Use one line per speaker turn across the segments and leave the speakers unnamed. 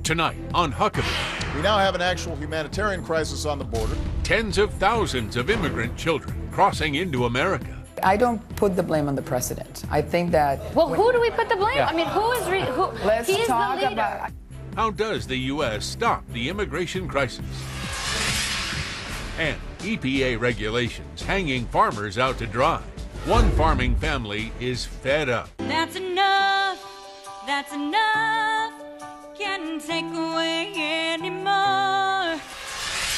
Tonight on Huckabee.
We now have an actual humanitarian crisis on the border.
Tens of thousands of immigrant children crossing into America.
I don't put the blame on the president. I think that...
Well, who do we put the blame? Yeah. I mean, who is...
Let's
he's
talk
the leader.
about...
How does the U.S. stop the immigration crisis? And EPA regulations hanging farmers out to dry. One farming family is fed up.
That's enough. That's enough. Can't take away anymore.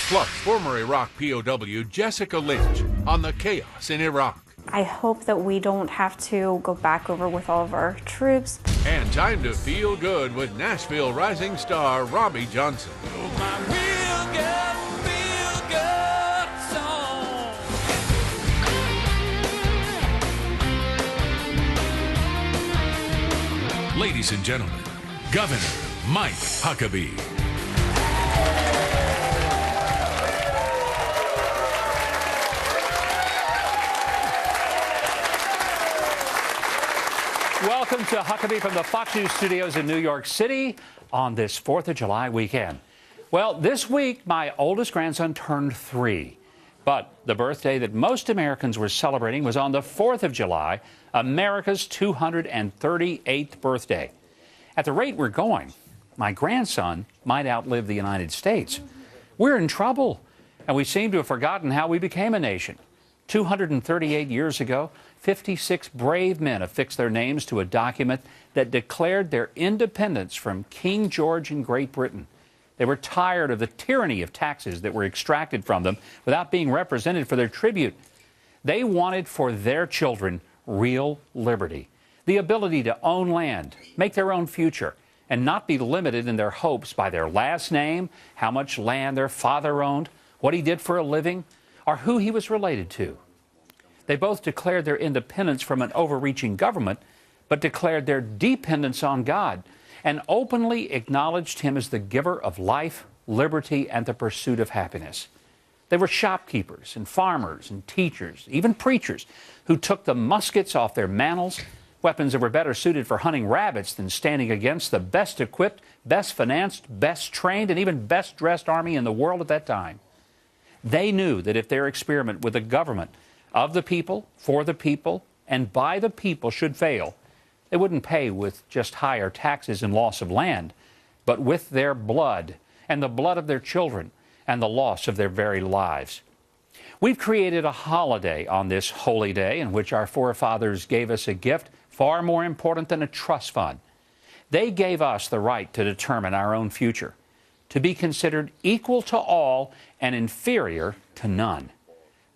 Plus, former Iraq POW Jessica Lynch on the chaos in Iraq.
I hope that we don't have to go back over with all of our troops.
And time to feel good with Nashville rising star Robbie Johnson. Ladies and gentlemen, Governor Mike Huckabee.
Welcome to Huckabee from the Fox News studios in New York City on this 4th of July weekend. Well, this week, my oldest grandson turned 3. But the birthday that most Americans were celebrating was on the 4th of July, America's 238th birthday. At the rate we're going, my grandson might outlive the United States. We're in trouble, and we seem to have forgotten how we became a nation. 238 years ago, 56 brave men affixed their names to a document that declared their independence from King George in Great Britain. They were tired of the tyranny of taxes that were extracted from them without being represented for their tribute. They wanted for their children real liberty, the ability to own land, make their own future, and not be limited in their hopes by their last name, how much land their father owned, what he did for a living, or who he was related to. They both declared their independence from an overreaching government, but declared their dependence on God and openly acknowledged him as the giver of life, liberty, and the pursuit of happiness. They were shopkeepers and farmers and teachers, even preachers, who took the muskets off their mantles, weapons that were better suited for hunting rabbits than standing against the best equipped, best financed, best trained, and even best dressed army in the world at that time. They knew that if their experiment with a government of the people, for the people, and by the people should fail, they wouldn't pay with just higher taxes and loss of land, but with their blood and the blood of their children and the loss of their very lives. We've created a holiday on this holy day in which our forefathers gave us a gift far more important than a trust fund. They gave us the right to determine our own future, to be considered equal to all and inferior to none.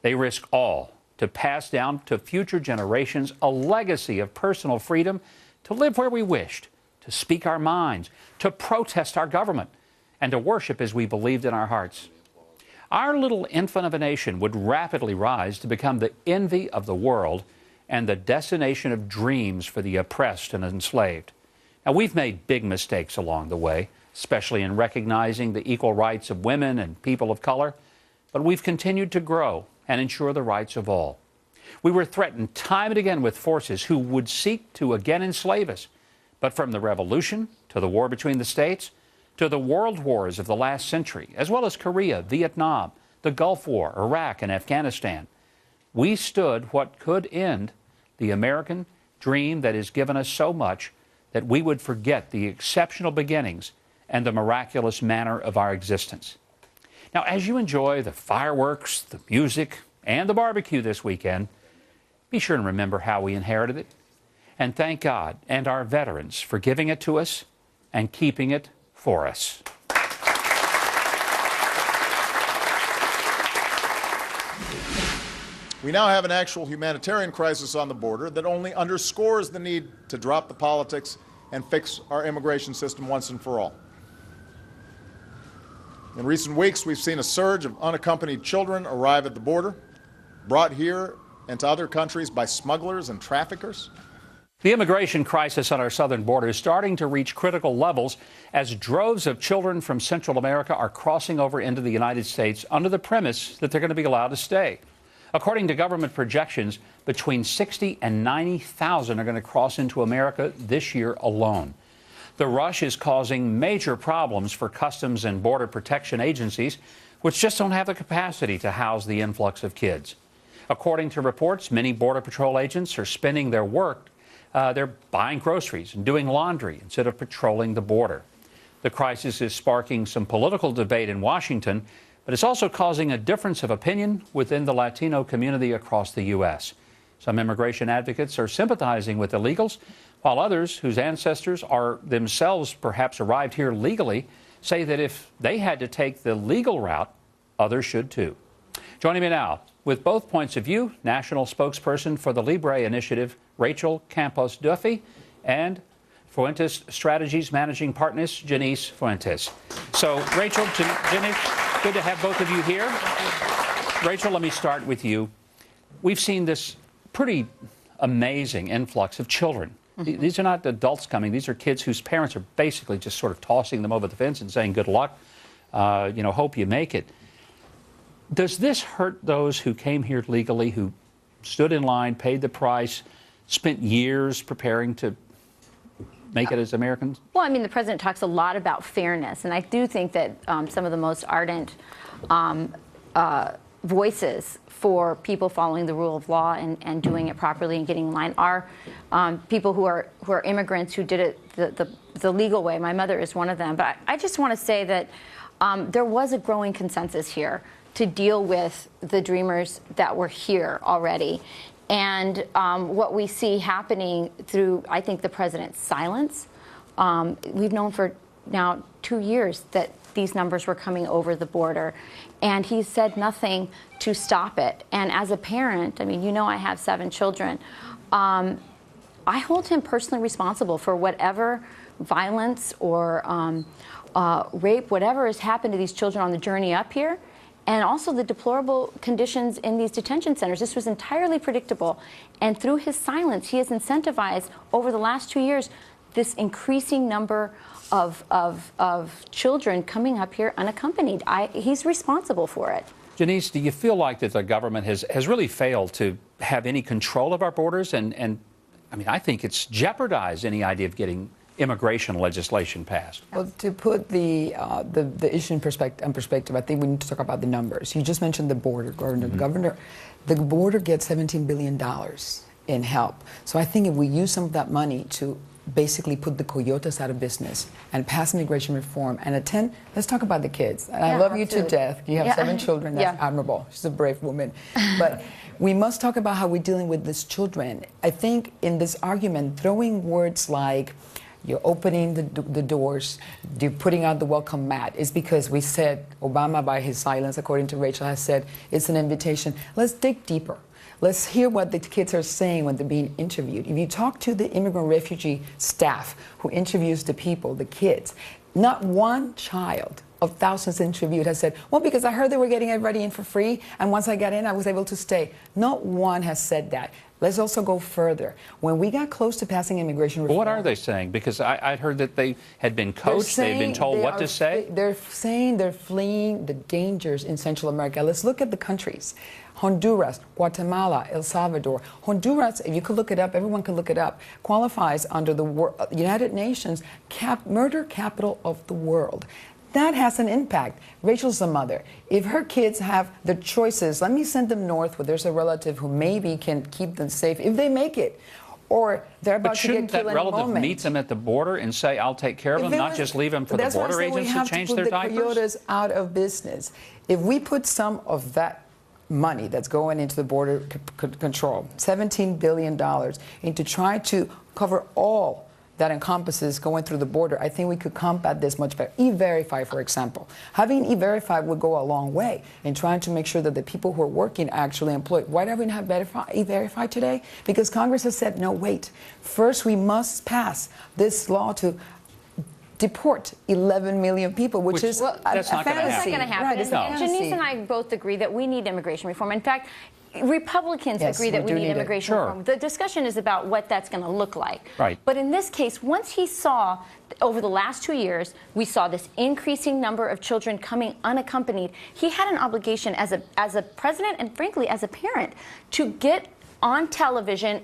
They risk all to pass down to future generations a legacy of personal freedom to live where we wished, to speak our minds, to protest our government, and to worship as we believed in our hearts. Our little infant of a nation would rapidly rise to become the envy of the world and the destination of dreams for the oppressed and enslaved. Now, we've made big mistakes along the way, especially in recognizing the equal rights of women and people of color, but we've continued to grow and ensure the rights of all. We were threatened time and again with forces who would seek to again enslave us. But from the Revolution to the war between the states to the world wars of the last century, as well as Korea, Vietnam, the Gulf War, Iraq, and Afghanistan, we stood what could end the American dream that has given us so much that we would forget the exceptional beginnings and the miraculous manner of our existence. Now, as you enjoy the fireworks, the music, and the barbecue this weekend, be sure and remember how we inherited it, and thank God and our veterans for giving it to us and keeping it for us.
We now have an actual humanitarian crisis on the border that only underscores the need to drop the politics and fix our immigration system once and for all. In recent weeks, we've seen a surge of unaccompanied children arrive at the border, brought here and to other countries by smugglers and traffickers.
The immigration crisis on our southern border is starting to reach critical levels as droves of children from Central America are crossing over into the United States under the premise that they're going to be allowed to stay. According to government projections, between 60 and 90,000 are going to cross into America this year alone. The rush is causing major problems for Customs and Border Protection agencies, which just don't have the capacity to house the influx of kids. According to reports, many Border Patrol agents are spending their work, they're buying groceries and doing laundry instead of patrolling the border. The crisis is sparking some political debate in Washington, but it's also causing a difference of opinion within the Latino community across the U.S. Some immigration advocates are sympathizing with illegals, while others, whose ancestors are themselves perhaps arrived here legally, say that if they had to take the legal route, others should too. Joining me now with both points of view, national spokesperson for the Libre Initiative, Rachel Campos Duffy, and Fuentes Strategies Managing Partner, Janice Fuentes. So, Rachel, Janice, good to have both of you here. Rachel, let me start with you. We've seen this pretty amazing influx of children. These are not adults coming. These are kids whose parents are basically just sort of tossing them over the fence and saying, good luck, hope you make it. Does this hurt those who came here legally, who stood in line, paid the price, spent years preparing to make it as Americans?
Well, I mean, the president talks a lot about fairness, and I do think that some of the most ardent voices for people following the rule of law and doing it properly and getting in line are people who are immigrants who did it the legal way. My mother is one of them. But I just want to say that there was a growing consensus here to deal with the dreamers that were here already. And what we see happening through, I think, the president's silence, we've known for now 2 years that these numbers were coming over the border, and he said nothing to stop it. And as a parent, I mean, you know I have 7 children, I hold him personally responsible for whatever violence or rape, whatever has happened to these children on the journey up here, and also the deplorable conditions in these detention centers. This was entirely predictable. And through his silence, he has incentivized over the last 2 years this increasing number of children coming up here unaccompanied. He's responsible for it.
Janice, do you feel like that the government has really failed to have any control of our borders? And I mean, I think it's jeopardized any idea of getting immigration legislation passed.
Well, to put the issue in perspective, I think we need to talk about the numbers. You just mentioned the border, Governor. The border gets $17 billion in help. So I think if we use some of that money to basically put the coyotes out of business and pass immigration reform and let's talk about the kids. And I love you to death. You have 7 children. That's admirable. She's a brave woman. But we must talk about how we're dealing with these children. I think in this argument, throwing words like you're opening the doors, you're putting out the welcome mat, is because we said, Obama by his silence, according to Rachel, has said it's an invitation. Let's dig deeper. Let's hear what the kids are saying when they're being interviewed. If you talk to the immigrant refugee staff who interviews the people, the kids, not one child of thousands interviewed has said, well, because I heard they were getting everybody in for free, and once I got in, I was able to stay. Not one has said that. Let's also go further. When we got close to passing immigration reform...
What are they saying? Because I'd heard that they had been coached, they'd been told what to say.
They're saying they're fleeing the dangers in Central America. Let's look at the countries. Honduras, Guatemala, El Salvador. Honduras, if you could look it up, everyone can look it up, qualifies under the United Nations murder capital of the world. That has an impact. Rachel's a mother. If her kids have the choices, let me send them north where there's a relative who maybe can keep them safe if they make it. Or they're about to get killed in a moment. But shouldn't that relative
meet them at the border and say, I'll take care of them, not just leave them for the border agents to change their diapers?
We have to put the coyotes out of business. If we put some of that money that's going into the border control, $17 billion, into trying to cover all that encompasses going through the border, I think we could combat this much better. E-Verify, for example. Having E-Verify would go a long way in trying to make sure that the people who are working are actually employed. Why don't we have E-Verify today? Because Congress has said, no, wait. First, we must pass this law to deport 11 million people, which is a fantasy.
That's not going to happen.
Right, it's a fantasy.
Janice and I both agree that we need immigration reform. In fact, Republicans agree that we need immigration reform. The discussion is about what that's going to look like.
Right.
But in this case, once he saw, over the last 2 years, we saw this increasing number of children coming unaccompanied, he had an obligation as a president and, frankly, as a parent to get on television,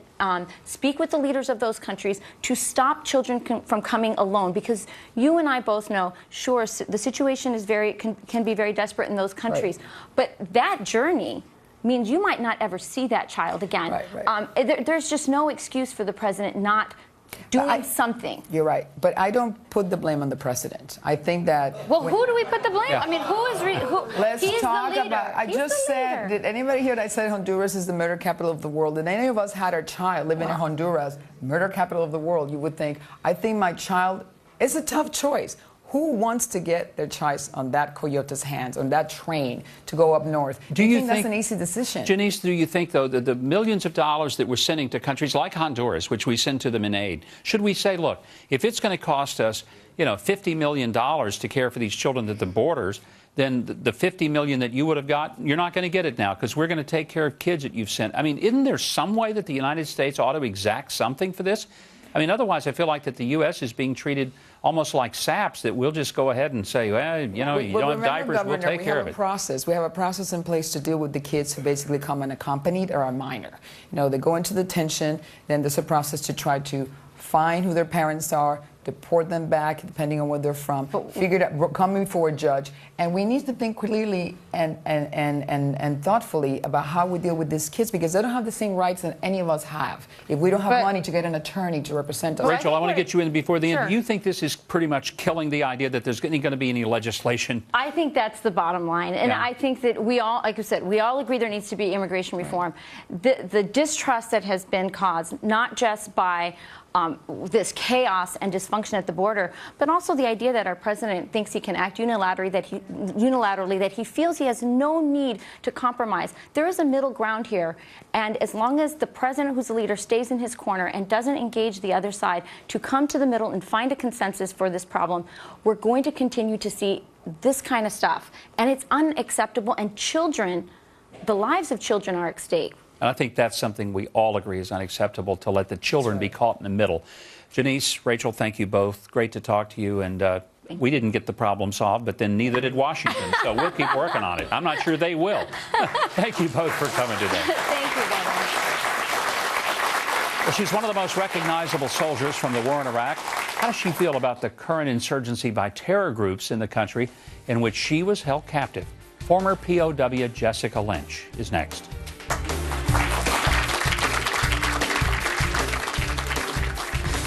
speak with the leaders of those countries to stop children from coming alone, because you and I both know, sure, the situation is can be very desperate in those countries,
right.
But that journey means you might not ever see that child again.
Right.
There's just no excuse for the president not doing something.
You're right, but I don't put the blame on the president. I think that.
Well, who do we put the blame? Yeah. I mean, who is?
Let's
he's
talk
the leader.
about. I
he's
just said. Did anybody hear that I said Honduras is the murder capital of the world? Did any of us had our child living in Honduras, murder capital of the world? You would think. I think my child. It's a tough choice. Who wants to get their child on that coyote's hands, on that train to go up north? Do you think that's an easy decision?
Janice, do you think, though, that the millions of dollars that we're sending to countries like Honduras, which we send to them in aid, should we say, look, if it's going to cost us, $50 million to care for these children at the borders, then the $50 million that you would have got, you're not going to get it now because we're going to take care of kids that you've sent. I mean, isn't there some way that the United States ought to exact something for this? I mean, otherwise, I feel like that the U.S. is being treated almost like saps, that we'll just go ahead and say, well, you don't have diapers,
Governor,
we'll take care of it.
We have a process in place to deal with the kids who basically come unaccompanied or are minor. They go into detention, then there's a process to try to find who their parents are, deport them back, depending on where they're from, figure it out, come before a judge. And we need to think clearly and thoughtfully about how we deal with these kids, because they don't have the same rights that any of us have if we don't have money to get an attorney to represent us.
Rachel, I want to get you in before the end. Do you think this is pretty much killing the idea that there's going to be any legislation?
I think that's the bottom line. And I think that we all, like I said, we all agree there needs to be immigration reform. The distrust that has been caused, not just by this chaos and dysfunction at the border, but also the idea that our president thinks he can act unilaterally, that he feels he has no need to compromise. There is a middle ground here, and as long as the president, who's the leader, stays in his corner and doesn't engage the other side to come to the middle and find a consensus for this problem, we're going to continue to see this kind of stuff, and it's unacceptable. And children, the lives of children are at stake.
And I think that's something we all agree is unacceptable, to let the children be caught in the middle. Janice, Rachel, thank you both. Great to talk to you. And we didn't get the problem solved, but then neither did Washington. So we'll keep working on it. I'm not sure they will. Thank you both for coming today.
Thank you, Governor.
Well, she's one of the most recognizable soldiers from the war in Iraq. How does she feel about the current insurgency by terror groups in the country in which she was held captive? Former POW Jessica Lynch is next.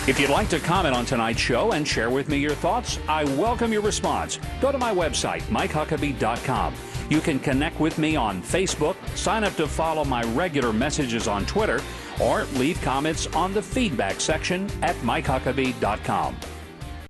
If you'd like to comment on tonight's show and share with me your thoughts, I welcome your response. Go to my website, MikeHuckabee.com. You can connect with me on Facebook, sign up to follow my regular messages on Twitter, or leave comments on the feedback section at MikeHuckabee.com.